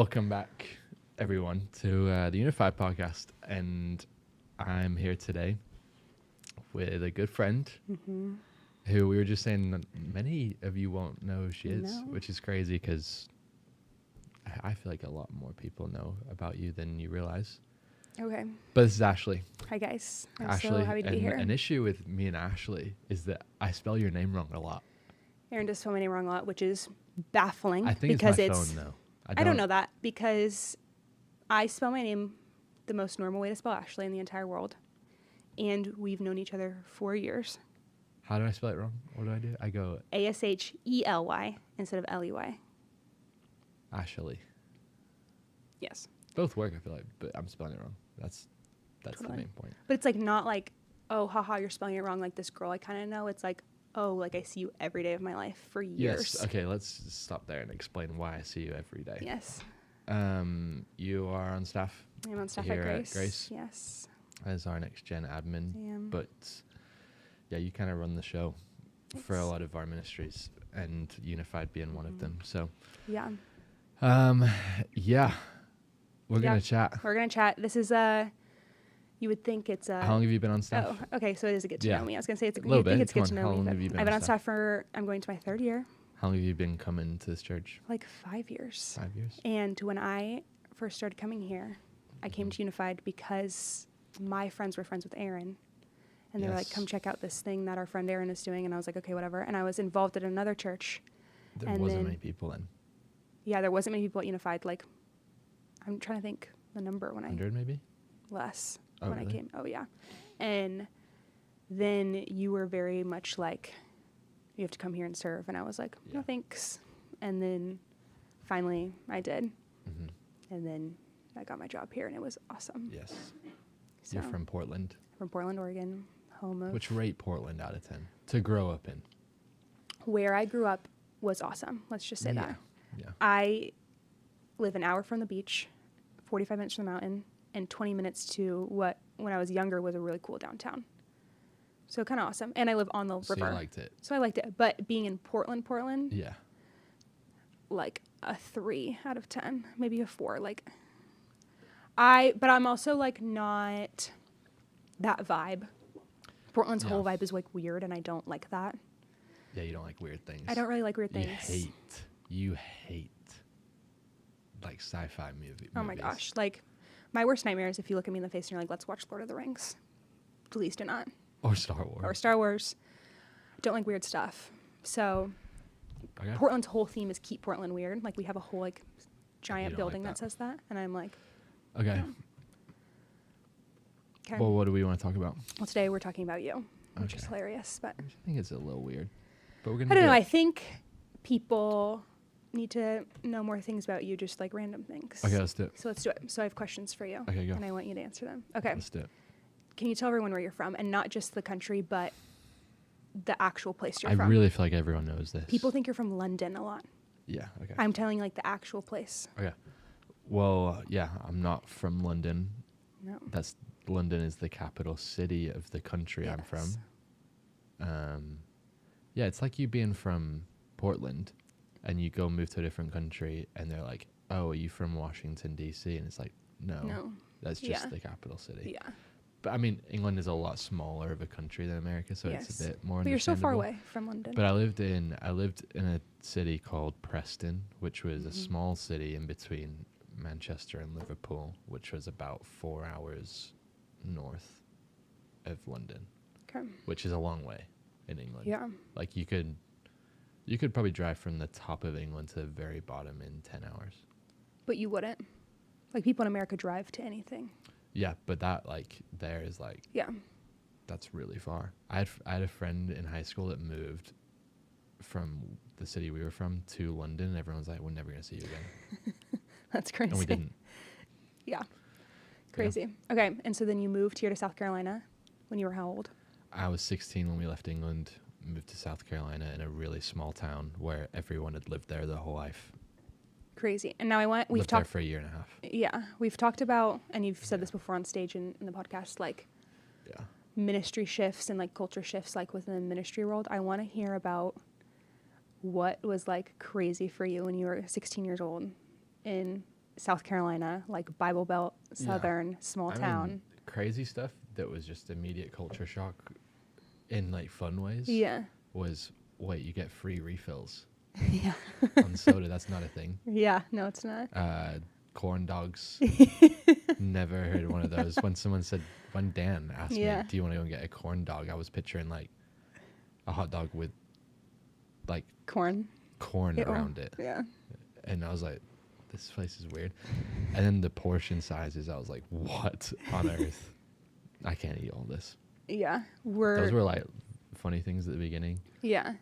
Welcome back, everyone, to the Unified podcast. And I'm here today with a good friend who we were just saying that many of you won't know who she is, which is crazy because I feel like a lot more people know about you than you realize. Okay. But this is Ashley. Hi, guys. I'm Ashley, so happy to be here. An issue with me and Ashley is that I spell your name wrong a lot. Aaron does spell my name wrong a lot, which is baffling. I think because it's my phone, though. I don't know that because I spell my name the most normal way to spell Ashley in the entire world. And we've known each other 4 years. How do I spell it wrong? What do I do? I go Ashely instead of Ley. Ashley. Yes. Both work, I feel like, but I'm spelling it wrong. That's Totally. the main point. But it's like not like, oh, haha, you're spelling it wrong like this girl I kind of know. It's like, oh, like I see you every day of my life for years. Yes. Okay, let's stop there and explain why I see you every day. Yes. You are on staff. I'm on staff here at Grace. At Yes. as our next gen admin. I am. But yeah, you kind of run the show for a Thanks. lot of our ministries, and Unified being one of them. So Yeah. yeah, we're gonna chat. We're going to chat. This is you would think it's How long have you been on staff? Oh, okay. So it is a get to Yeah. know me. I was going to say it's a Little you think bit. it's Come get to on, know how me. long But have you been I've on been on staff? staff I'm going to my third year, How long have you been coming to this church? like 5 years. 5 years. And when I first started coming here, I came to Unified because my friends were friends with Aaron. And they were like, Yes. come check out this thing that our friend Aaron is doing. And I was like, okay, whatever. And I was involved at another church. There And wasn't then- many people then. Yeah, there wasn't many people at Unified. Like, I'm trying to think the number when 100 maybe? less Oh, when I really? came. Oh, yeah. And then you were very much like, you have to come here and serve. And I was like, Yeah. no, thanks. And then finally I did. Hmm. And then I got my job here and it was awesome. Yes. So, You're from Portland. from Portland, Oregon, home of Which rate Portland out of 10 to grow up in? where I grew up was awesome. Let's just say that. Yeah. I live an hour from the beach, 45 minutes from the mountain, and 20 minutes to what, when I was younger, was a really cool downtown. So kind of awesome. And I live on the So river. you liked it. So I liked it. But being in Portland, Yeah. like a 3 out of 10, maybe a 4. But I'm also like not that vibe. Portland's whole Yeah. vibe is like weird, and I don't like that. Yeah, you don't like weird things. I don't really like weird things. You hate like sci-fi movies. Oh my gosh. Like, my worst nightmare is if you look at me in the face and you're like, let's watch Lord of the Rings. Please do not. Or Star Wars. Or Star Wars. Don't like weird stuff. So, Okay. Portland's whole theme is keep Portland weird. Like, we have a whole, like, giant don't building like that that. says that. And I'm like, Okay. okay. Well, what do we want to talk about? Well, today we're talking about you, which is Okay. hilarious. But I think it's a little weird, but we're gonna. I don't do know. it. I think people need to know more things about you, just like random things. Okay, let's do it. So let's do it. So I have questions for you. Okay, go. And I want you to answer them. Okay. Let's do it. Can you tell everyone where you're from, and not just the country, but the actual place you're I from? really feel like everyone knows this. People think you're from London a lot. Yeah. Okay. I'm telling you, like, the actual place. Okay. Well, yeah, I'm not from London. No. London is the capital city of the country I'm Yes. from. Yeah, it's like you being from Portland, and you go move to a different country, and they're like, "Oh, are you from Washington D.C.?" And it's like, no, that's just Yeah. the capital city. Yeah. But I mean, England is a lot smaller of a country than America, so it's Yes. a bit more. But you're so far understandable. away from London. But I lived in a city called Preston, which was a small city in between Manchester and Liverpool, which was about 4 hours north of London, Okay. which is a long way in England. Yeah. Like you could probably drive from the top of England to the very bottom in 10 hours. But you wouldn't. Like, people in America drive to anything. Yeah, but that like there is like Yeah. that's really far. I had a friend in high school that moved from the city we were from to London, and everyone's like, "We're never gonna see you again," That's crazy. and we didn't. Yeah. Crazy. Okay. And so then you moved here to South Carolina when you were how old? I was 16 when we left England, moved to South Carolina in a really small town where everyone had lived there their whole life. Crazy. And now we've Lived there talked for a year and a half. Yeah, we've talked about, and you've said this before on stage in the podcast, like Yeah. ministry shifts and like culture shifts, like within the ministry world. I want to hear about what was like crazy for you when you were 16 years old in South Carolina, like Bible Belt, Southern, small I town. mean, crazy stuff that was just immediate culture shock in like fun ways. Yeah. Was wait, you get free refills Yeah. on soda. That's not a thing. Yeah. No, it's not. Corn dogs. Never heard of one of those. When Dan asked me, "Do you want to go and get a corn dog?" I was picturing like a hot dog with like Corn corn around it. Yeah. And I was like, this place is weird. And then the portion sizes, I was like, what on earth? I can't eat all this. Yeah. Those were like funny things at the beginning. Yeah.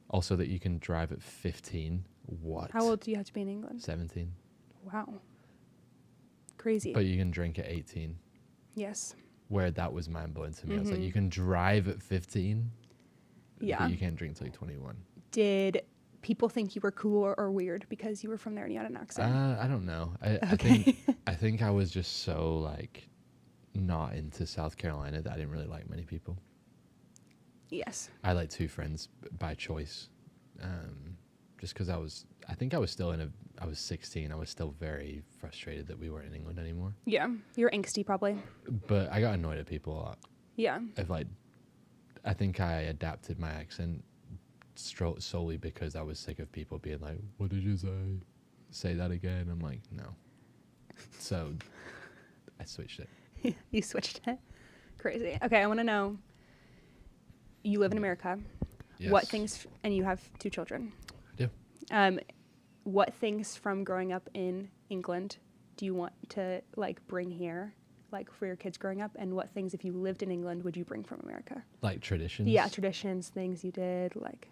Also that you can drive at 15. What? How old do you have to be in England? 17. Wow. Crazy. But you can drink at 18. Yes. Where that was mind blowing to me. I was like, you can drive at 15? Yeah. But you can't drink till you're 21. Did people think you were cool or weird because you were from there and you had an accent? I don't know. I think I was just so like not into South Carolina that I didn't really like many people. Yes. I had like 2 friends by choice. Just because I was 16. I was still very frustrated that we weren't in England anymore. Yeah. You're angsty probably. But I got annoyed at people a lot. Yeah. I think I adapted my accent solely because I was sick of people being like, "What did you say? Say that again." I'm like, no. So I switched it. You switched it. Crazy. Okay, I want to know. You live in America. Yes. What things, and you have 2 children. I do. What things from growing up in England do you want to like bring here, like for your kids growing up? And what things, if you lived in England, would you bring from America? Like traditions? Yeah, traditions, things you did, like.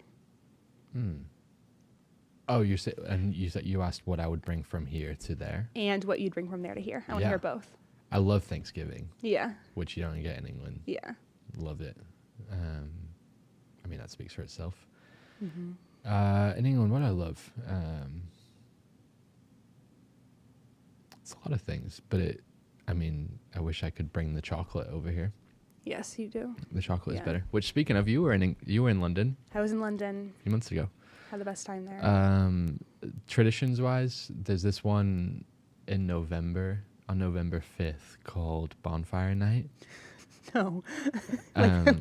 Oh, you said you asked what I would bring from here to there, And what you'd bring from there to here. I want to hear both. I love Thanksgiving. Yeah. Which you don't get in England. Yeah. Love it. I mean, that speaks for itself. In England, what I love, it's a lot of things, but I wish I could bring the chocolate over here. Yes, you do. The chocolate is better. Which, speaking of, you were in London I was in London. a few months ago. Had the best time there. Traditions wise, there's this one on November 5th called Bonfire Night. No.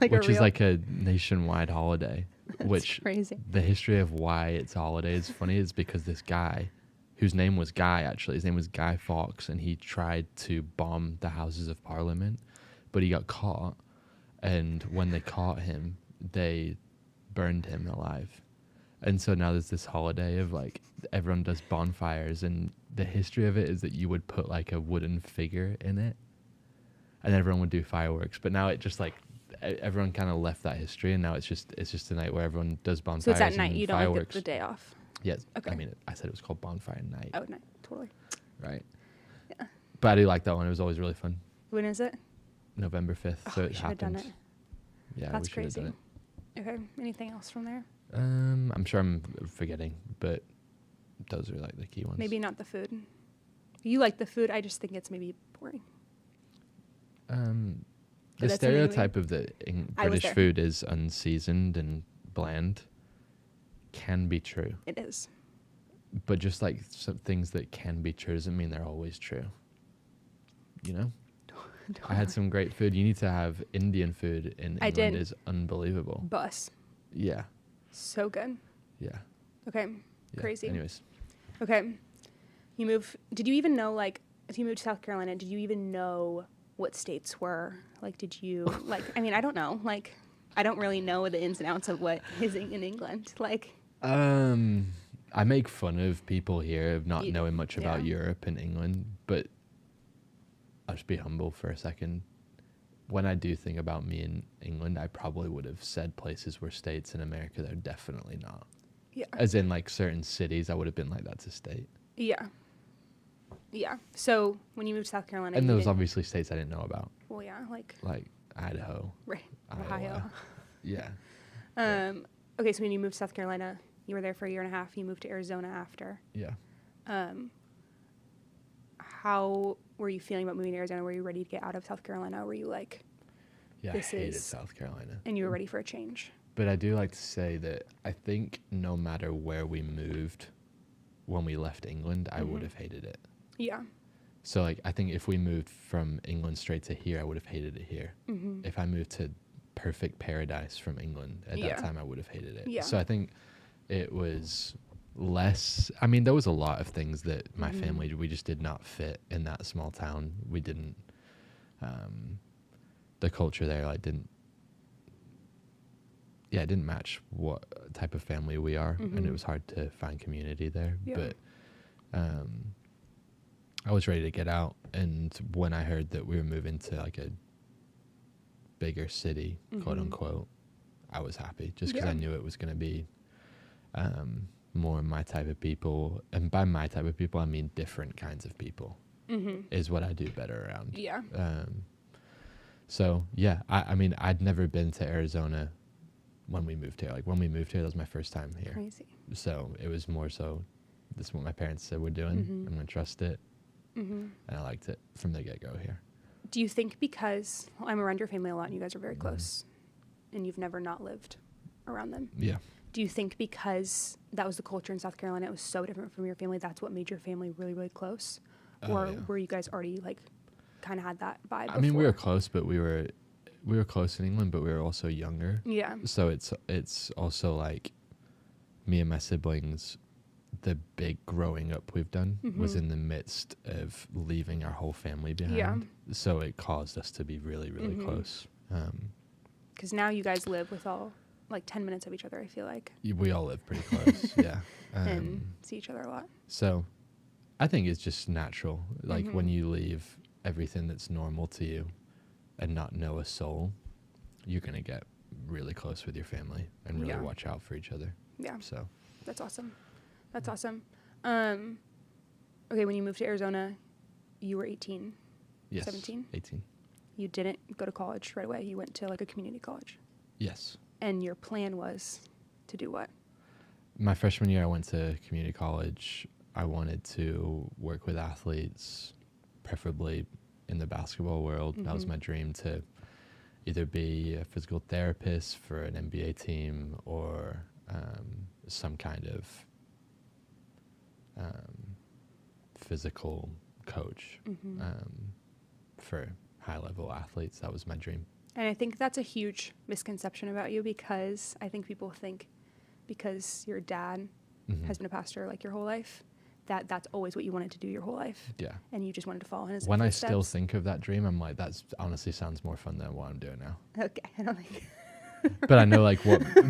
Which is like a nationwide holiday. Which crazy. The history of why it's a holiday is funny is because this guy, whose name was Guy actually, his name was Guy Fawkes, and he tried to bomb the Houses of Parliament, but he got caught, and when they caught him, they burned him alive. And so now there's this holiday of like everyone does bonfires, and the history of it is that you would put like a wooden figure in it, and everyone would do fireworks. But now it just like everyone kind of left that history, and now it's just a night where everyone does bonfires. So it's at night. And You don't fireworks. like the day off. Yes. Okay. I mean, I said it was called Bonfire Night. Oh, night. Totally. Right. Yeah. But I do like that one. It was always really fun. When is it? November 5th. Oh, so we it should have happened. done it. Yeah, That's we should have crazy. done it. Okay. Anything else from there? I'm sure I'm forgetting, but those are like the key ones. Maybe not the food. You like the food. I just think it's maybe boring. The that's stereotype of the I was British there. food is unseasoned and bland can be true. It is. But just like some things that can be true doesn't mean they're always true. You know? I had some great food. You need to have Indian food in I England did. is unbelievable. Bus. Yeah. So good. Yeah. Okay. Yeah. Crazy. Anyways. Okay. Did you even know, like, if you moved to South Carolina, did you even know what states were? Like, did you, like, I mean, I don't know. Like, I don't really know the ins and outs of what is in England. Like, I make fun of people here of not knowing much about yeah. Europe and England, but I'll just be humble for a second. When I do think about me in England, I probably would have said places were states. In America, they're definitely not. yeah. As in, like, certain cities, I would have been like, that's a state. Yeah. Yeah. So when you moved to South Carolina, And you those didn't- obviously states I didn't know about, Well, yeah, like Idaho, right, Iowa. Ohio. Yeah. Okay, so when you moved to South Carolina, you were there for a year and a half. You moved to Arizona after. Yeah. How were you feeling about moving to Arizona? Were you ready to get out of South Carolina? Were you like, Yeah, This I hated is- South Carolina. and you were ready for a change? But I do like to say that I think no matter where we moved when we left England, I would have hated it. Yeah. So like I think if we moved from England straight to here, I would have hated it here. Mm-hmm. If I moved to perfect paradise from England at Yeah. that time, I would have hated it. Yeah. So I think it was less. I mean, there was a lot of things that my Mhm. family, we just did not fit in that small town. We didn't. The culture there like didn't. Yeah, it didn't match what type of family we are, and it Mhm. was hard to find community there. Yeah. But I was ready to get out, and when I heard that we were moving to like a bigger city, quote Mhm. unquote, I was happy just because I Yeah. knew it was going to be more my type of people. And by my type of people, I mean different kinds of people Mhm. is what I do better around. Yeah. So yeah, I mean, I'd never been to Arizona when we moved here. Like when we moved here, that was my first time here. Crazy. So it was more so, this is what my parents said we're doing. Mhm. I'm going to trust it. Mhm. And I liked it from the get-go here. Do you think because I'm around your family a lot and you guys are very Mhm. close and you've never not lived around them, Yeah. do you think because that was the culture in South Carolina, it was so different from your family, that's what made your family really, really close? Or Yeah. were you guys already like kind of had that vibe I mean, we were before? close, but we were close in England, but we were also younger. Yeah. So it's also like me and my siblings, the big growing up we've done was Mhm. in the midst of leaving our whole family behind. Yeah. So it caused us to be really, really Mhm. close. Because now you guys live with all like 10 minutes of each other, I feel like, We all live pretty close. Yeah. and see each other a lot. So I think it's just natural. Like when Mhm. you leave everything that's normal to you and not know a soul, you're going to get really close with your family and really Yeah. watch out for each other. Yeah. So That's awesome. That's awesome. Okay, when you moved to Arizona, you were 18. yes, 17? 18. You didn't go to college right away. You went to like a community college. Yes. And your plan was to do what? My freshman year, I went to community college. I wanted to work with athletes, preferably in the basketball world. That was Mhm. my dream, to either be a physical therapist for an NBA team or some kind of physical coach Mhm. for high-level athletes. That was my dream. And I think that's a huge misconception about you because I think people think because your dad Mhm. has been a pastor like your whole life, that that's always what you wanted to do your whole life. Yeah. And you just wanted to follow in his When I footsteps. still think of that dream, I'm like, that honestly sounds more fun than what I'm doing now. Okay, I don't think. But I know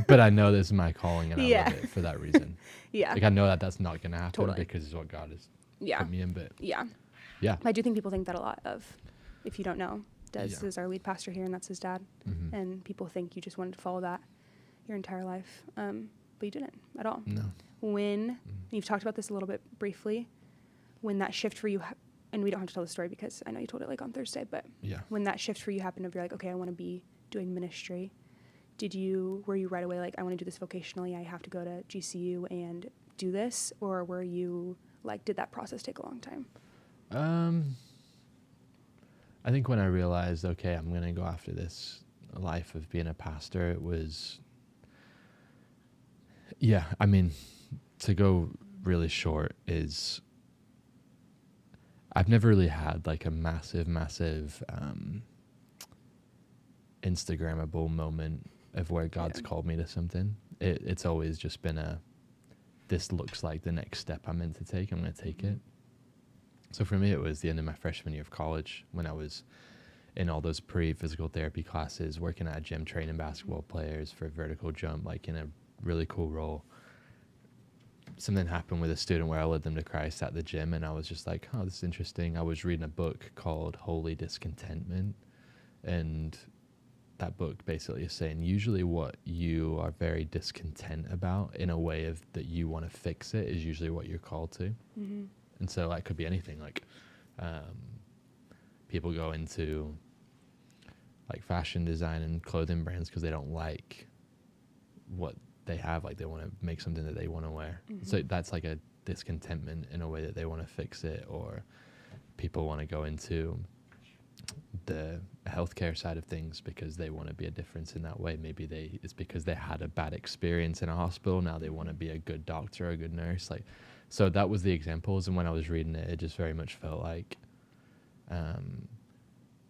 but I know this is my calling and I Yeah. love it for that reason. Yeah. Like I know that that's not going to happen Totally. because it's what God has Yeah. put me in, but Yeah. yeah. I do think people think that a lot of, if you don't know, Des Yeah. is our lead pastor here and that's his dad. Mhm. And people think you just wanted to follow that your entire life. But you didn't at all. No. When, you've talked about this a little bit briefly, when that shift for you, and we don't have to tell the story because I know you told it like on Thursday, but Yeah. when that shift for you happened of you're like, okay, I want to be doing ministry, were you right away like, I want to do this vocationally, I have to go to GCU and do this? Or were you like, did that process take a long time? I think when I realized, okay, I'm going to go after this life of being a pastor, it was, yeah, I mean, to go really short is, I've never really had like a massive Instagrammable moment of where God's Yeah. called me to something. It's always just been this looks like the next step I'm meant to take. I'm going to take it. So for me, it was the end of my freshman year of college when I was in all those pre-physical therapy classes, working at a gym, training basketball players for vertical jump, like in a really cool role. Something happened with a student where I led them to Christ at the gym, and I was just like, oh, this is interesting. I was reading a book called Holy Discontentment, and that book basically is saying usually what you are very discontent about in a way of that you want to fix it is usually what you're called to. Mm-hmm. And so that could be anything, like people go into like fashion design and clothing brands because they don't like what they have, like they want to make something that they want to wear. Mhm. So that's like a discontentment in a way that they want to fix it. Or people want to go into the healthcare side of things because they want to be a difference in that way. Maybe it's because they had a bad experience in a hospital. Now they want to be a good doctor or a good nurse. Like So that was the examples, and when I was reading it, it just very much felt like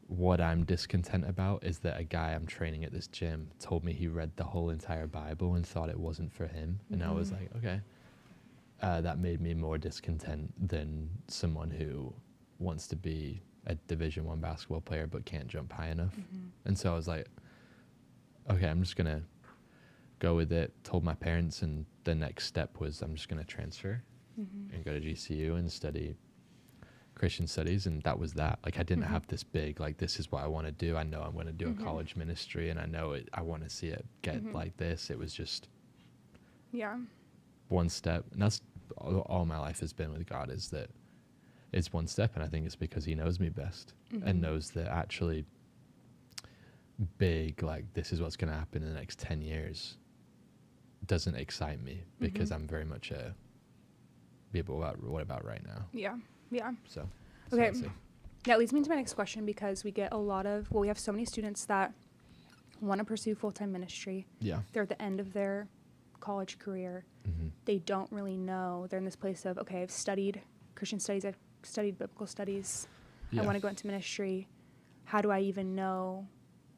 what I'm discontent about is that a guy I'm training at this gym told me he read the whole entire Bible and thought it wasn't for him. And I was like, okay. That made me more discontent than someone who wants to be a Division I basketball player but can't jump high enough. And so I was like, okay, I'm just going to go with it. Told my parents, and the next step was I'm just going to transfer and go to GCU and study Christian studies. And that was that. Like, I didn't have this big, like, this is what I want to do. I know I'm going to do a college ministry, and I know it. I want to see it get like this. It was just one step. And that's all my life has been with God, is that it's one step. And I think it's because he knows me best and knows that actually big, like, this is what's going to happen in the next 10 years doesn't excite me, because I'm very much a what about right now. So okay, that leads me to my next question, because we get a lot of, we have so many students that want to pursue full-time ministry. They're at the end of their college career. They don't really know. They're in this place of, okay, I've studied Christian studies, I've studied biblical studies, I want to go into ministry. How do I even know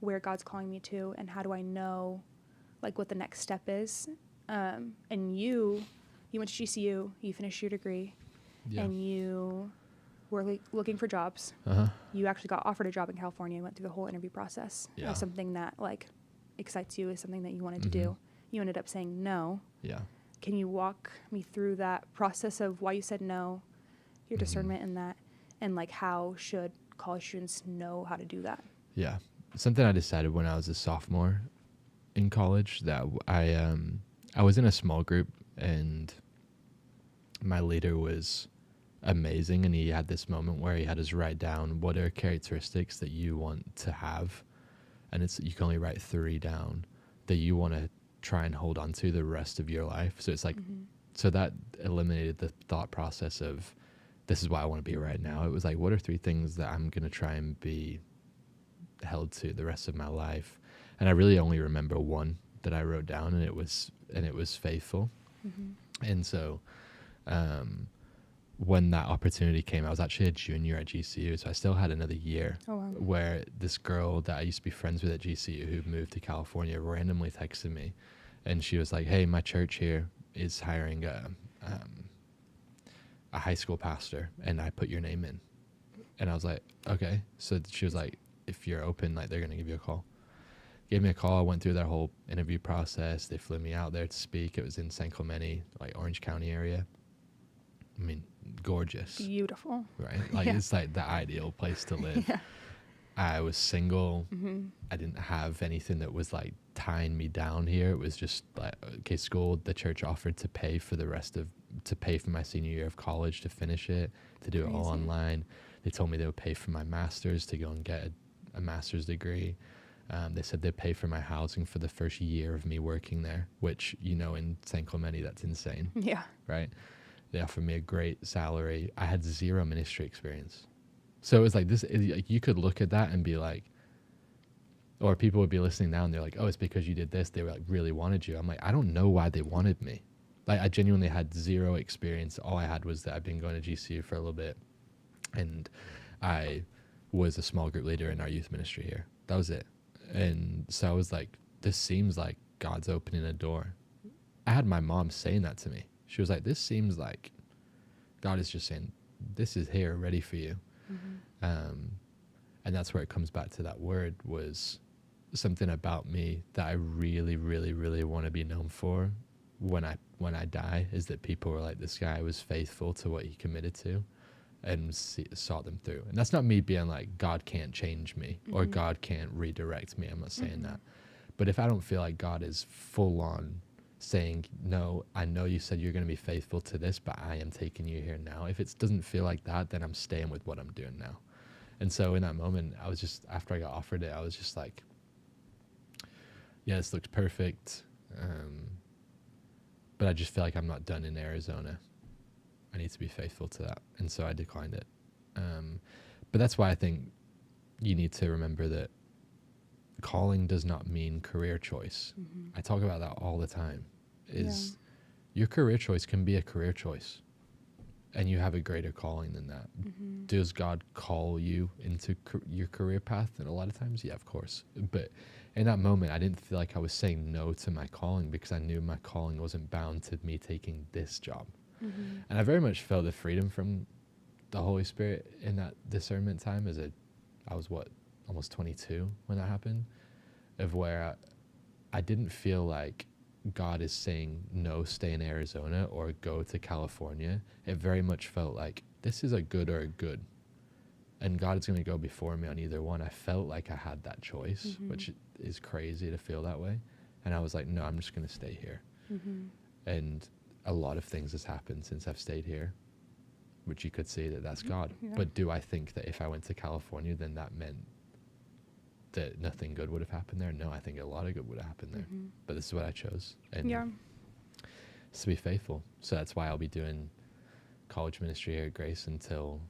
where God's calling me to, and how do I know, like, what the next step is? And you went to GCU, you finished your degree, and you were looking for jobs. You actually got offered a job in California and went through the whole interview process. As something that, like, excites you, is something that you wanted to do. You ended up saying no. Can you walk me through that process of why you said no, your discernment in that, and, like, how should college students know how to do that? Something I decided when I was a sophomore in college, that I was in a small group, and my leader was amazing, and he had this moment where he had us write down what are characteristics that you want to have, and you can only write 3 down that you want to try and hold on to the rest of your life. So it's like, so that eliminated the thought process of this is what I want to be right now. It was like, what are 3 things that I'm going to try and be held to the rest of my life? And I really only remember one that I wrote down, and it was faithful. And so when that opportunity came, I was actually a junior at GCU, so I still had another year. Where this girl that I used to be friends with at GCU, who moved to California, randomly texted me, and she was like, hey, my church here is hiring a high school pastor, and I put your name in. And I was like, okay. So she was like, if you're open, like, they're going to give you a call. Gave me a call. I went through their whole interview process. They flew me out there to speak. It was in San Clemente, like Orange County area. I mean, gorgeous. Beautiful. Right? Like, it's like the ideal place to live. I was single. I didn't have anything that was, like, tying me down here. It was just like, okay, school, the church offered to pay for my senior year of college to finish it, to do it all online. They told me they would pay for my master's to go and get a master's degree. They said they'd pay for my housing for the first year of me working there, which, in San Clemente, that's insane. Right? They offered me a great salary. I had 0 ministry experience. So it was like this, like, you could look at that and be like, or people would be listening now and they're like, oh, it's because you did this. They were like, really wanted you. I'm like, I don't know why they wanted me. Like, I genuinely had 0 experience. All I had was that I've been going to GCU for a little bit, and I was a small group leader in our youth ministry here. That was it. And so I was like, this seems like God's opening a door. I had my mom saying that to me. She was like, this seems like God is just saying, this is here, ready for you. And that's where it comes back to that word, was something about me that I really, really, really want to be known for when I die, is that people were like, this guy was faithful to what he committed to and saw them through. And that's not me being like, God can't change me or God can't redirect me. I'm not saying that. But if I don't feel like God is full on saying, no, I know you said you're going to be faithful to this, but I am taking you here now. If it doesn't feel like that, then I'm staying with what I'm doing now. And so in that moment, I was just, after I got offered it, I was just like, yeah, this looks perfect. But I just feel like I'm not done in Arizona. I need to be faithful to that. And so I declined it. But that's why I think you need to remember that calling does not mean career choice. I talk about that all the time. Your career choice can be a career choice. and you have a greater calling than that. Does God call you into your career path? And a lot of times, yeah, of course. But in that moment, I didn't feel like I was saying no to my calling, because I knew my calling wasn't bound to me taking this job. And I very much felt the freedom from the Holy Spirit in that discernment time. I was almost 22 when that happened, of where I didn't feel like God is saying no, stay in Arizona or go to California. It very much felt like this is a good or a good, and God is going to go before me on either one. I felt like I had that choice, which is crazy to feel that way. And I was like, no, I'm just going to stay here. And a lot of things has happened since I've stayed here, which you could say that that's God. Yeah. But do I think that if I went to California, then that meant that nothing good would have happened there? No, I think a lot of good would have happened there. But this is what I chose. And it's to be faithful. So that's why I'll be doing college ministry here at Grace until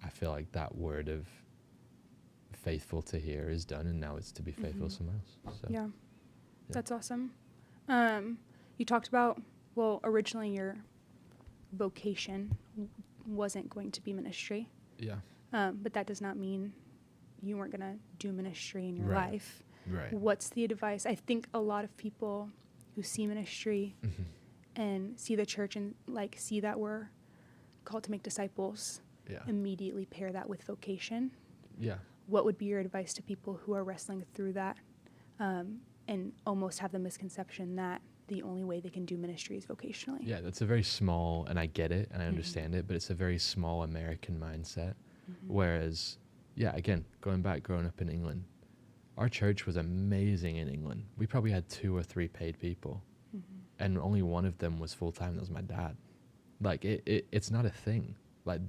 I feel like that word of faithful to here is done, and now it's to be faithful somewhere else. So, Yeah, that's awesome. You talked about, well, originally your vocation wasn't going to be ministry. Yeah. But that does not mean you weren't going to do ministry in your Right. life. Right. What's the advice? I think a lot of people who see ministry and see the church and like see that we're called to make disciples Yeah. immediately pair that with vocation. Yeah. What would be your advice to people who are wrestling through that and almost have the misconception that the only way they can do ministry is vocationally? Yeah, that's a very small, and I get it and I understand it, but it's a very small American mindset. Whereas, yeah, again, growing up in England, our church was amazing in England. We probably had 2 or 3 paid people, and only one of them was full-time. That was my dad. Like, it's not a thing. Like,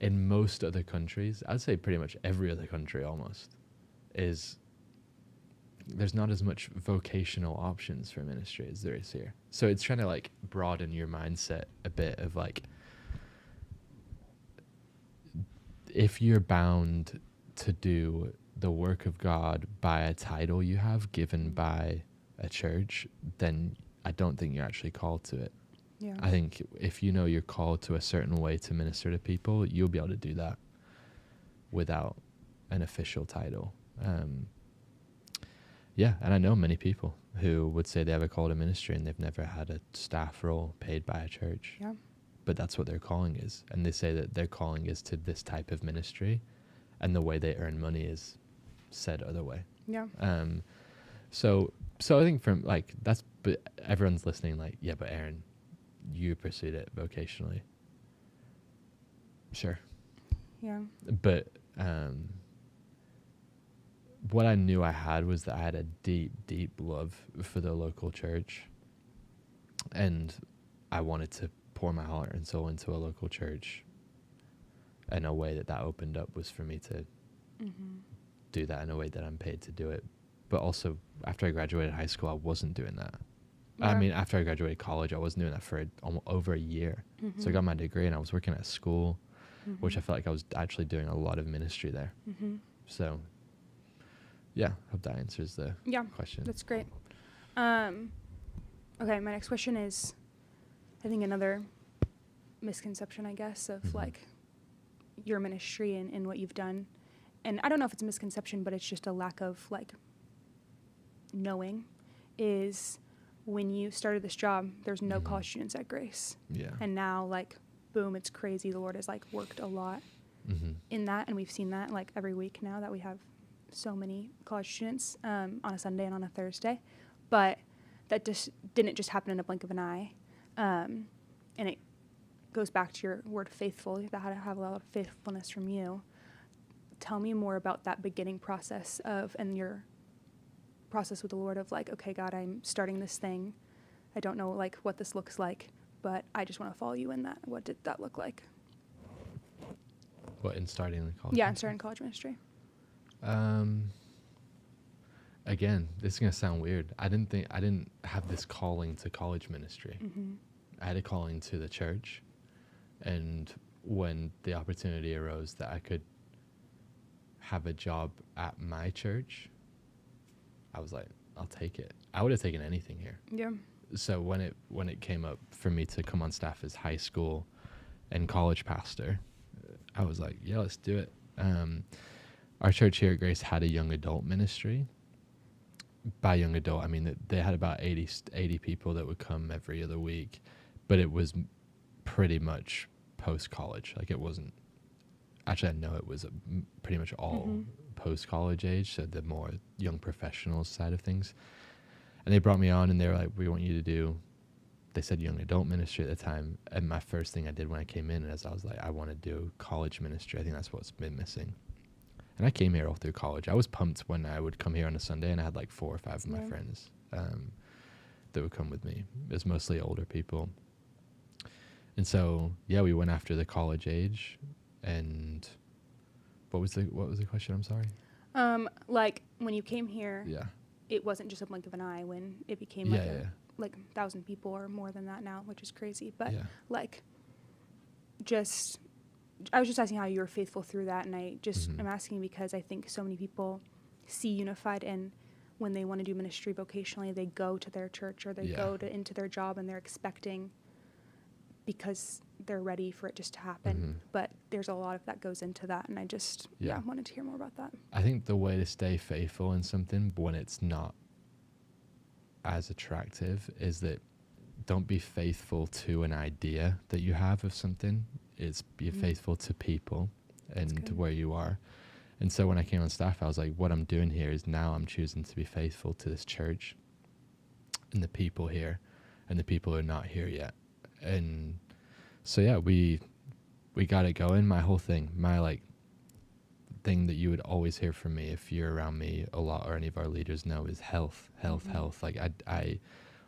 in most other countries, I'd say pretty much every other country almost, there's not as much vocational options for ministry as there is here. So it's trying to like broaden your mindset a bit of like, if you're bound to do the work of God by a title you have given by a church, then I don't think you're actually called to it. Yeah. I think if you know you're called to a certain way to minister to people, you'll be able to do that without an official title. Yeah, and I know many people who would say they have a call to ministry and they've never had a staff role paid by a church. Yeah. But That's what their calling is. And they say that their calling is to this type of ministry, and the way they earn money is said other way. Yeah. So I think from like, but everyone's listening like, yeah, but Aaron, you pursued it vocationally. Sure. Yeah. But what I knew I had was that I had a deep, deep love for the local church, and I wanted to pour my heart and soul into a local church. And a way that opened up was for me to do that in a way that I'm paid to do it. But also, after I graduated high school, I wasn't doing that. I mean, after I graduated college, I wasn't doing that for almost over a year. So I got my degree, and I was working at a school, which I felt like I was actually doing a lot of ministry there. So, yeah, hope that answers the question. That's great. Okay, my next question is, I think another misconception, I guess, of like your ministry and what you've done. And I don't know if it's a misconception, but it's just a lack of like knowing, is when you started this job, there's no college students at Grace. Yeah. And now, like, boom, it's crazy. The Lord has like worked a lot in that, and we've seen that like every week now that we have so many college students on a Sunday and on a Thursday. But that just didn't just happen in a blink of an eye. And it goes back to your word faithful, that had to have a lot of faithfulness from you. Tell me more about that beginning process and your process with the Lord of like, okay, God, I'm starting this thing. I don't know like what this looks like, but I just want to follow you in that. What did that look like? What, in starting the college? Yeah, in starting college ministry. Again, this is gonna sound weird. I didn't have this calling to college ministry. I had a calling to the church, and when the opportunity arose that I could have a job at my church, I was like, I'll take it. I would have taken anything here. Yeah. So when it came up for me to come on staff as high school and college pastor, I was like, yeah, let's do it. Our church here at Grace had a young adult ministry. By young adult, I mean that they had about 80 people that would come every other week, but it was pretty much post-college. Like, it wasn't, actually I know it was pretty much all post-college age, so the more young professionals side of things. And they brought me on and they were like, we want you to do, they said young adult ministry at the time. And my first thing I did when I came in is I was like, I want to do college ministry. I think that's what's been missing. And I came here all through college. I was pumped when I would come here on a Sunday, and I had like 4 or 5 of my friends that would come with me. It was mostly older people. And so, yeah, we went after the college age. And what was the question? I'm sorry. Like when you came here, Yeah. it wasn't just a blink of an eye when it became like 1,000 people or more than that now, which is crazy. But like, I was just asking how you were faithful through that, and I just am asking because I think so many people see Unified, and when they want to do ministry vocationally, they go to their church or they go into their job, and they're expecting because they're ready for it just to happen. But there's a lot of that goes into that, and I just wanted to hear more about that. I think the way to stay faithful in something when it's not as attractive is that don't be faithful to an idea that you have of something. It's be faithful to people and to where you are. And so when I came on staff, I was like, what I'm doing here is now I'm choosing to be faithful to this church and the people here and the people who are not here yet. And so, yeah, we got it going. My whole thing, my like thing that you would always hear from me if you're around me a lot, or any of our leaders know, is health. Like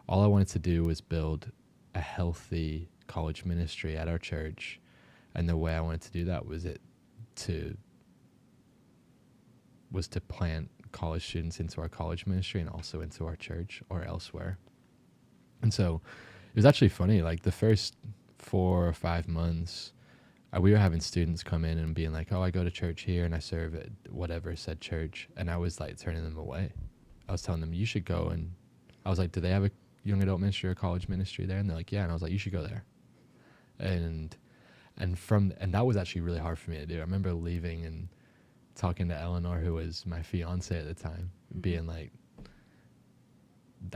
all I wanted to do was build a healthy college ministry at our church. And the way I wanted to do that was to plant college students into our college ministry and also into our church or elsewhere. And so it was actually funny, like the first 4 or 5 months, we were having students come in and being like, oh, I go to church here and I serve at whatever said church. And I was like turning them away. I was telling them, you should go. And I was like, do they have a young adult ministry or college ministry there? And they're like, yeah. And I was like, you should go there. And that was actually really hard for me to do. I remember leaving and talking to Eleanor, who was my fiance at the time, being like,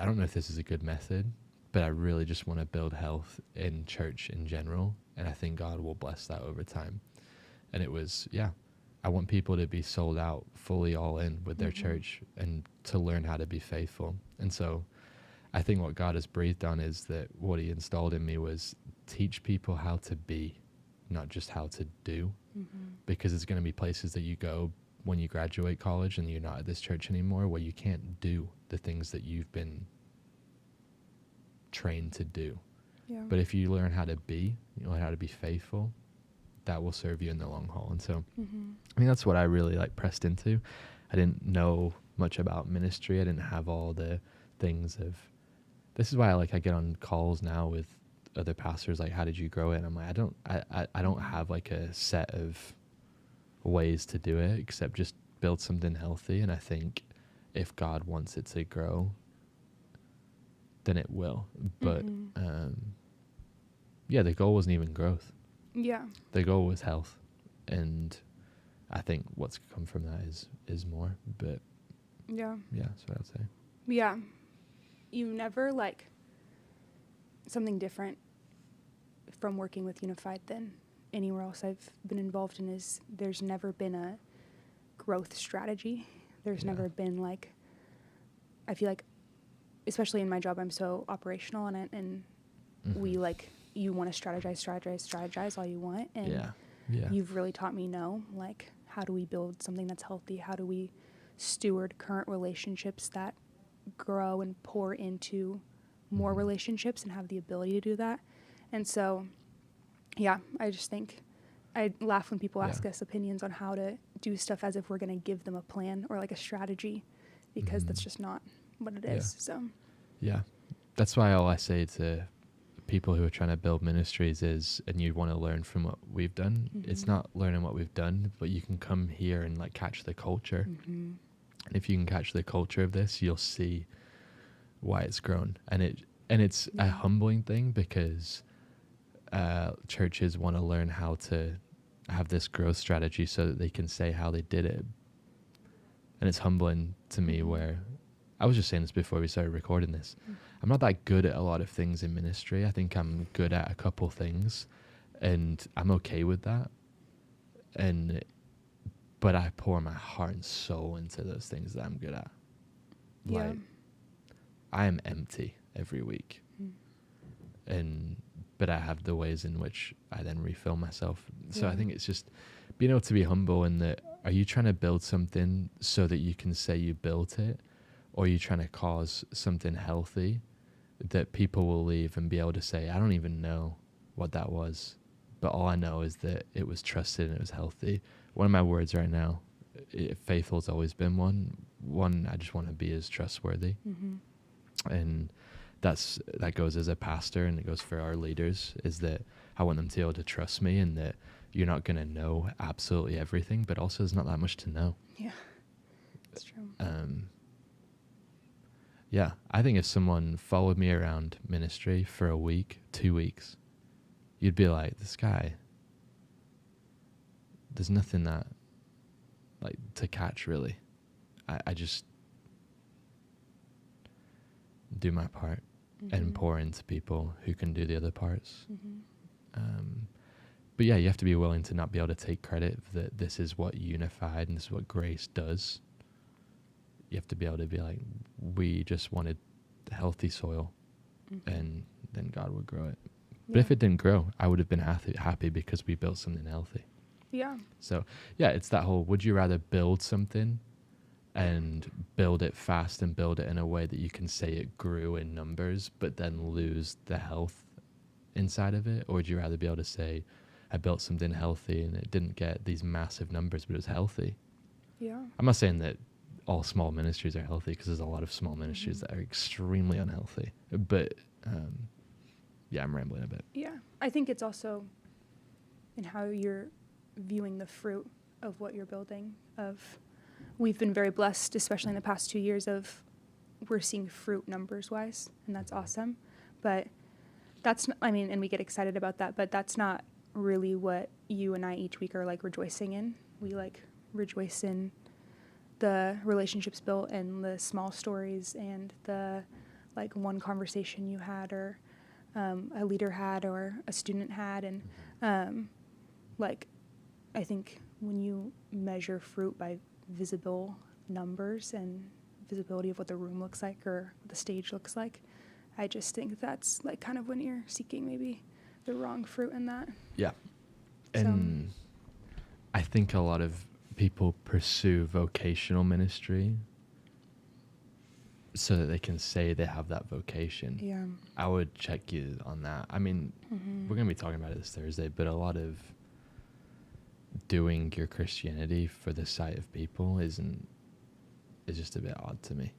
I don't know if this is a good method, but I really just want to build health in church in general. And I think God will bless that over time. And it was, I want people to be sold out, fully all in with their church and to learn how to be faithful. And so I think what God has breathed on is that what he installed in me was teach people how to be, not just how to do, because there's going to be places that you go when you graduate college and you're not at this church anymore where you can't do the things that you've been trained to do. Yeah. But if you learn how to be, you learn how to be faithful, that will serve you in the long haul. And so I mean, that's what I really like pressed into. I didn't know much about ministry. I didn't have all the things of, this is why I get on calls now with other pastors, like, how did you grow it? And I'm like, I don't have like a set of ways to do it except just build something healthy. And I think if God wants it to grow, then it will. But the goal wasn't even growth. Yeah. The goal was health. And I think what's come from that is more. But yeah, that's what I'd say. Yeah. You never something different from working with Unified than anywhere else I've been involved in is there's never been a growth strategy. There's never been I feel like, especially in my job, I'm so operational and we you want to strategize all you want. And you've really taught me how do we build something that's healthy? How do we steward current relationships that grow and pour into more relationships and have the ability to do that? And so, I just think I laugh when people ask us opinions on how to do stuff as if we're going to give them a plan or a strategy, because that's just not what it is. So, that's why all I say to people who are trying to build ministries is, and you want to learn from what we've done, it's not learning what we've done, but you can come here and catch the culture. And if you can catch the culture of this, you'll see why it's grown. And it's a humbling thing, because churches want to learn how to have this growth strategy so that they can say how they did it. And it's humbling to me where I was just saying this before we started recording this. I'm not that good at a lot of things in ministry. I think I'm good at a couple things and I'm okay with that. But I pour my heart and soul into those things that I'm good at. Yeah. Like, I am empty every week. But I have the ways in which I then refill myself. So I think it's just being able to be humble in that, are you trying to build something so that you can say you built it? Or are you trying to cause something healthy that people will leave and be able to say, I don't even know what that was, but all I know is that it was trusted and it was healthy. One of my words right now, faithful has always been one I just want to be as trustworthy. And that goes as a pastor, and it goes for our leaders, is that I want them to be able to trust me, and that you're not going to know absolutely everything, but also there's not that much to know. Yeah, that's true. Yeah, I think if someone followed me around ministry for a week, 2 weeks, you'd be like, this guy, there's nothing that, like, to catch, really. I just do my part and pour into people who can do the other parts. But yeah, you have to be willing to not be able to take credit that this is what unified and this is what grace does. You have to be able to be like, we just wanted healthy soil, and then God would grow it. But if it didn't grow, I would have been happy because we built something healthy. Yeah. So yeah, it's that whole, would you rather build something and build it fast and build it in a way that you can say it grew in numbers, but then lose the health inside of it? Or would you rather be able to say, I built something healthy and it didn't get these massive numbers, but it was healthy? Yeah. I'm not saying that all small ministries are healthy, because there's a lot of small ministries that are extremely unhealthy. But yeah, I'm rambling a bit. Yeah. I think it's also in how you're viewing the fruit of what you're building. We've been very blessed, especially in the past 2 years, of we're seeing fruit numbers wise, and that's awesome. But that's not, and we get excited about that, but that's not really what you and I each week are like rejoicing in. We like rejoice in the relationships built and the small stories and the like one conversation you had, or a leader had, or a student had. And like, I think when you measure fruit by visible numbers and visibility of what the room looks like or the stage looks like, I just think that's like kind of when you're seeking maybe the wrong fruit in that. Yeah. And I think a lot of people pursue vocational ministry so that they can say they have that vocation. Yeah. I would check you on that. I mean, we're going to be talking about it this Thursday, but a lot of doing your Christianity for the sight of people is just a bit odd to me.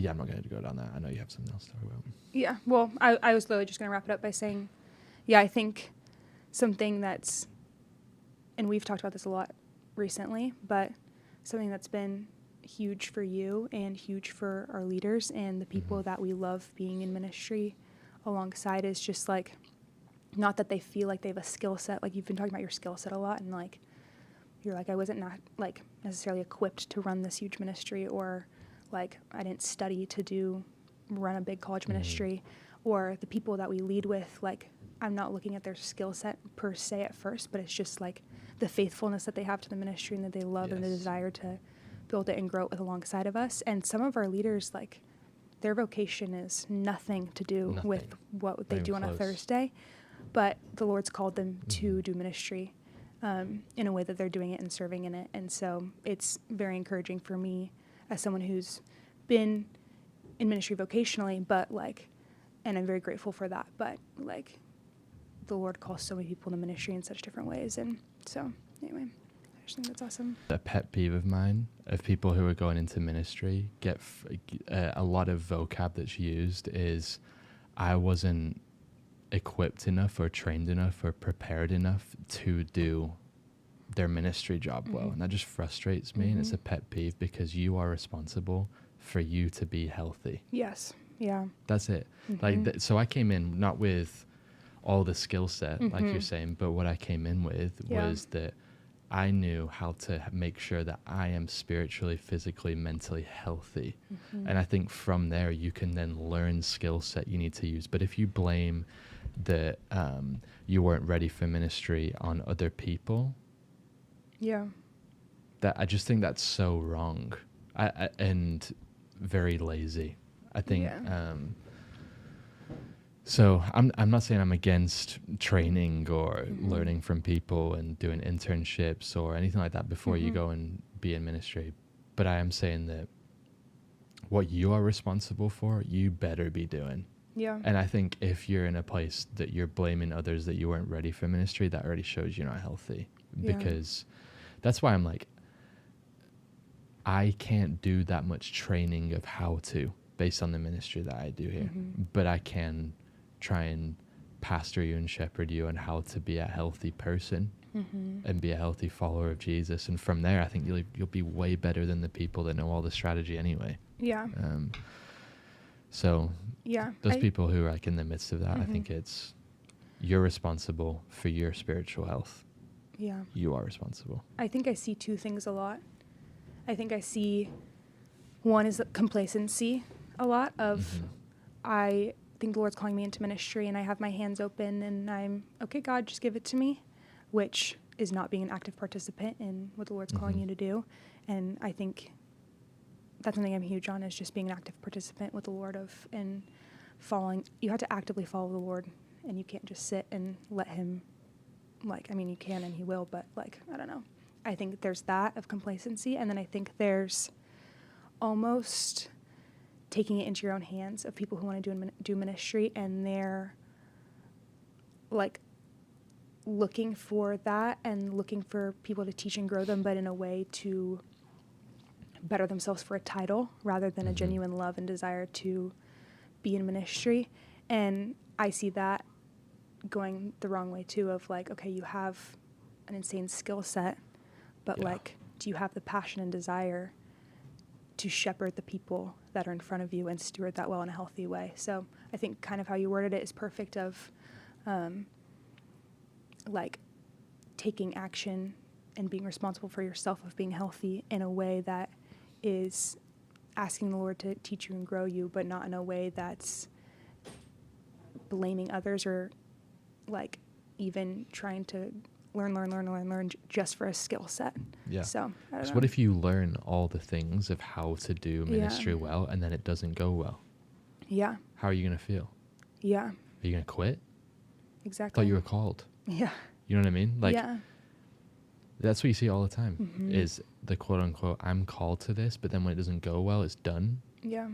Yeah, I'm not going to go down that. I know you have something else to talk about. Yeah, well, I was literally just going to wrap it up by saying, yeah, I think something that's, and we've talked about this a lot recently, but something that's been huge for you and huge for our leaders and the people that we love being in ministry alongside is just like, not that they feel like they have a skill set. Like, you've been talking about your skill set a lot, and like, you're like, I wasn't not like necessarily equipped to run this huge ministry, or like, I didn't study to run a big college ministry, or the people that we lead with, like, I'm not looking at their skill set per se at first, but it's just like the faithfulness that they have to the ministry and that they love and the desire to build it and grow it with alongside of us. And some of our leaders, like, their vocation is nothing to do with what they do on a Thursday, but the Lord's called them to do ministry in a way that they're doing it and serving in it. And so it's very encouraging for me as someone who's been in ministry vocationally, but like, and I'm very grateful for that, but like, the Lord calls so many people to ministry in such different ways. And so anyway, I just think that's awesome. A pet peeve of mine of people who are going into ministry get a lot of vocab that's used is, I wasn't equipped enough or trained enough or prepared enough to do their ministry job well. And that just frustrates me. And it's a pet peeve, because you are responsible for you to be healthy. Yes. Yeah. That's it. Like, so I came in not with all the skill set, like you're saying, but what I came in with was that I knew how to make sure that I am spiritually, physically, mentally healthy. And I think from there, you can then learn skill set you need to use. But if you blame that you weren't ready for ministry on other people, that I just think that's so wrong and very lazy. I think. So I'm not saying I'm against training or learning from people and doing internships or anything like that before you go and be in ministry, but I am saying that what you are responsible for, you better be doing. Yeah. And I think if you're in a place that you're blaming others that you weren't ready for ministry, that already shows you're not healthy. Because that's why I'm like, I can't do that much training of how to based on the ministry that I do here, but I can try and pastor you and shepherd you on how to be a healthy person and be a healthy follower of Jesus. And from there, I think you'll be way better than the people that know all the strategy anyway. Yeah. So those people who are like in the midst of that, I think you're responsible for your spiritual health. Yeah. You are responsible. I think I see two things a lot. I think I see one is the complacency a lot of I think the Lord's calling me into ministry and I have my hands open and I'm, okay, God, just give it to me, which is not being an active participant in what the Lord's calling you to do. And I think that's something I'm huge on, is just being an active participant with the Lord and following. You have to actively follow the Lord, and you can't just sit and let him, you can and he will, but I don't know. I think there's that of complacency. And then I think there's almost taking it into your own hands of people who want to do ministry, and they're looking for that and looking for people to teach and grow them, but in a way to better themselves for a title rather than a genuine love and desire to be in ministry. And I see that going the wrong way too, of okay, you have an insane skill set, but do you have the passion and desire to shepherd the people that are in front of you and steward that well in a healthy way? So I think kind of how you worded it is perfect, of taking action and being responsible for yourself, of being healthy in a way that is asking the Lord to teach you and grow you, but not in a way that's blaming others or even trying to learn just for a skill set. Yeah. So what if you learn all the things of how to do ministry well and then it doesn't go well? Yeah. How are you going to feel? Yeah. Are you going to quit? Exactly. I thought you were called. Yeah. You know what I mean? That's what you see all the time, is the quote unquote, I'm called to this, but then when it doesn't go well, it's done. Yeah.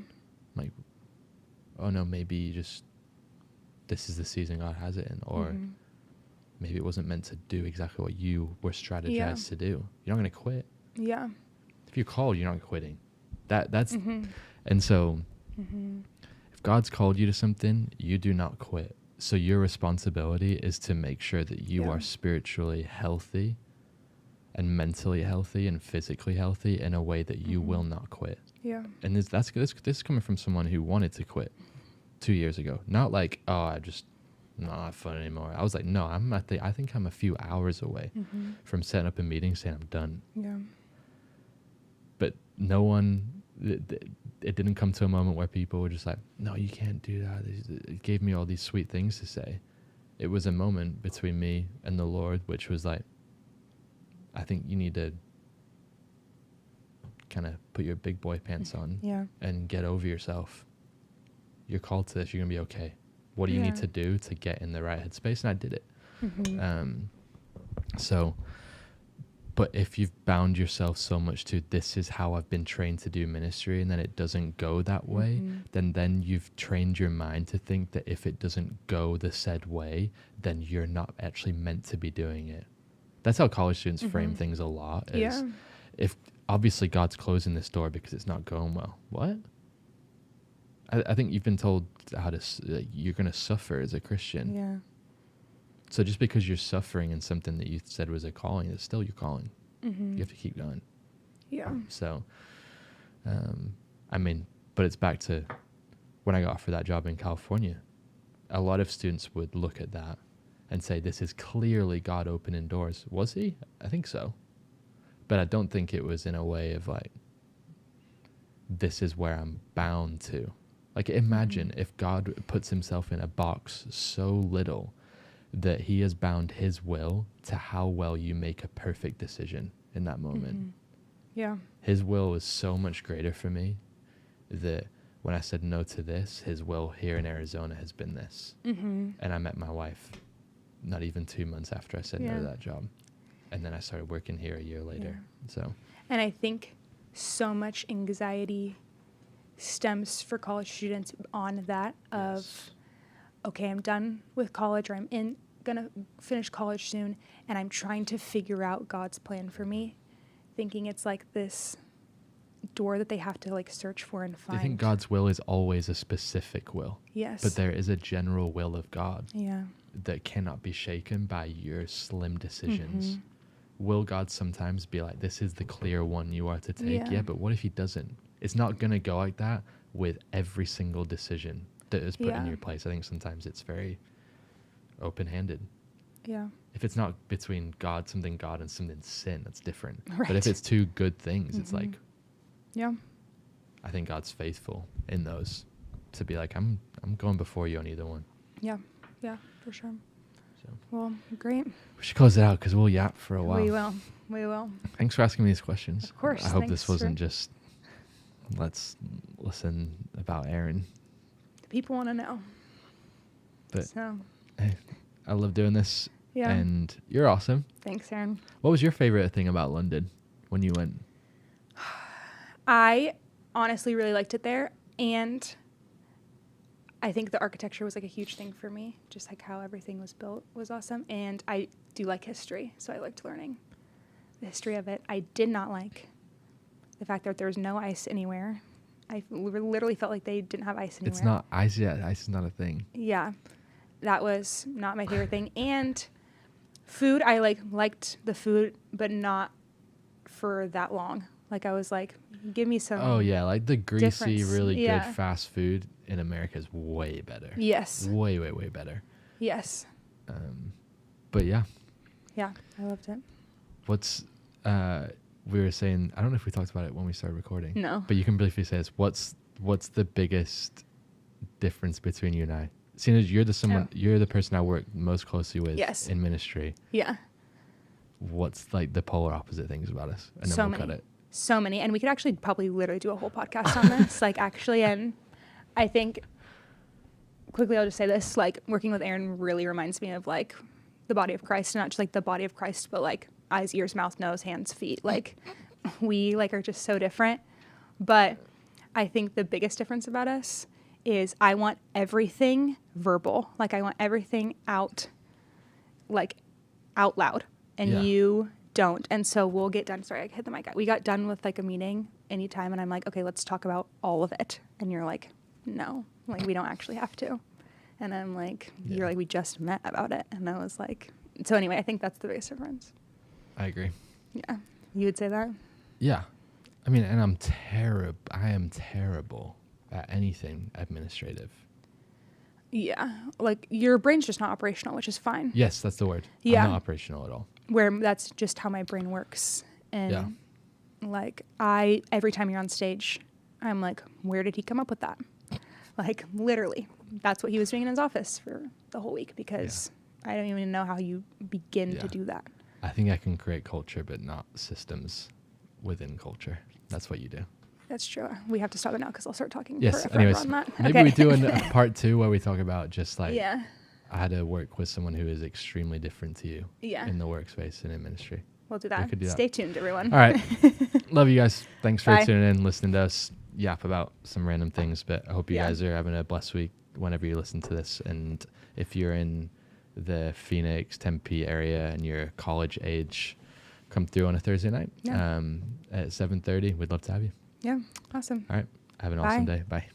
Oh no, maybe this is the season God has it in, or maybe it wasn't meant to do exactly what you were strategized to do. You're not going to quit. Yeah. If you're called, you're not quitting. That's and so if God's called you to something, you do not quit. So your responsibility is to make sure that you are spiritually healthy and mentally healthy and physically healthy in a way that you will not quit. Yeah. And this is coming from someone who wanted to quit 2 years ago. Not I just not fun anymore. I was no, I think I'm a few hours away from setting up a meeting saying I'm done. Yeah. But no one, it didn't come to a moment where people were just no, you can't do that. It gave me all these sweet things to say. It was a moment between me and the Lord, which was I think you need to kind of put your big boy pants on and get over yourself. You're called to this. You're going to be okay. What do you need to do to get in the right headspace? And I did it. But if you've bound yourself so much to this is how I've been trained to do ministry, and then it doesn't go that way, then you've trained your mind to think that if it doesn't go the said way, then you're not actually meant to be doing it. That's how college students frame things a lot. If obviously God's closing this door because it's not going well. What? I think you've been told how to, you're going to suffer as a Christian. Yeah. So just because you're suffering in something that you said was a calling, it's still your calling. You have to keep going. Yeah. So, but it's back to when I got offered that job in California, a lot of students would look at that and say, this is clearly God opening doors. Was he? I think so. But I don't think it was in a way of like, this is where I'm bound to. Like, imagine if God puts himself in a box so little that he has bound his will to how well you make a perfect decision in that moment. Yeah. His will was so much greater for me that when I said no to this, his will here in Arizona has been this. And I met my wife not even 2 months after I said no to that job. And then I started working here a year later. So, and I think so much anxiety stems for college students on that of, okay, I'm done with college, or I'm gonna finish college soon, and I'm trying to figure out God's plan for me, thinking it's like this door that they have to like search for and find. I think God's will is always a specific will. Yes. But there is a general will of God that cannot be shaken by your slim decisions. Will God sometimes be like, this is the clear one you are to take? Yeah, but what if he doesn't? It's not going to go like that with every single decision that is put in your place. I think sometimes it's very open-handed. Yeah. If it's not between something God and something sin, that's different. Right. But if it's two good things, it's like, I think God's faithful in those to be like, I'm going before you on either one. Yeah, for sure. So. Well, great. We should close it out because we'll yap for a while. We will. Thanks for asking me these questions. Of course. I hope this wasn't just, let's listen about Aaron. People want to know. But so. Hey, I love doing this. Yeah. And you're awesome. Thanks, Aaron. What was your favorite thing about London when you went? I honestly really liked it there, and I think the architecture was like a huge thing for me. Just like how everything was built was awesome, and I do like history, so I liked learning the history of it. I did not like the fact that there was no ice anywhere. I literally felt like they didn't have ice anywhere. It's not ice yet. Ice is not a thing. Yeah, that was not my favorite thing. And food, I liked the food, but not for that long. Like I was like, give me some. Oh yeah, like the greasy, really Yeah. good fast food in America is way better. Yes. Way better. Yes. But yeah. Yeah, I loved it. What's we were saying? I don't know if we talked about it when we started recording. No. But you can briefly say this. What's the biggest difference between you and I? Seeing as you're the person I work most closely with in ministry. Yeah. What's like the polar opposite things about us? And then we'll cut it. So many. And we could actually probably literally do a whole podcast on this. Like actually, and I think quickly I'll just say this, like working with Aaron really reminds me of like the body of Christ, and not just like the body of Christ, but like eyes, ears, mouth, nose, hands, feet. Like we like are just so different. But I think the biggest difference about us is I want everything verbal. Like I want everything out loud. And you don't. And so we'll get done. Sorry, I hit the mic. We got done with like a meeting anytime, and I'm like, okay, let's talk about all of it. And you're like, no, like we don't actually have to. And I'm like, you're like, we just met about it. And I was like, so anyway, I think that's the biggest difference. I agree. Yeah. You would say that? Yeah. I mean, and I am terrible at anything administrative. Yeah. Like your brain's just not operational, which is fine. Yes, that's the word. Yeah. I'm not operational at all. Where that's just how my brain works. And like every time you're on stage, I'm like, where did he come up with that? Like literally, that's what he was doing in his office for the whole week, because I don't even know how you begin to do that. I think I can create culture, but not systems within culture. That's what you do. That's true. We have to stop it now because I'll start talking forever anyways, on that. Maybe we do a part 2 where we talk about just like I had to work with someone who is extremely different to you in the workspace and in ministry. We'll do that. We could do that. Stay tuned, everyone. All right. Love you guys. Thanks for tuning in, listening to us yap about some random things, but I hope you guys are having a blessed week whenever you listen to this. And if you're in the Phoenix, Tempe area and you're college age, come through on a Thursday night at 7:30. We'd love to have you. Yeah. Awesome. All right. Have an awesome day. Bye.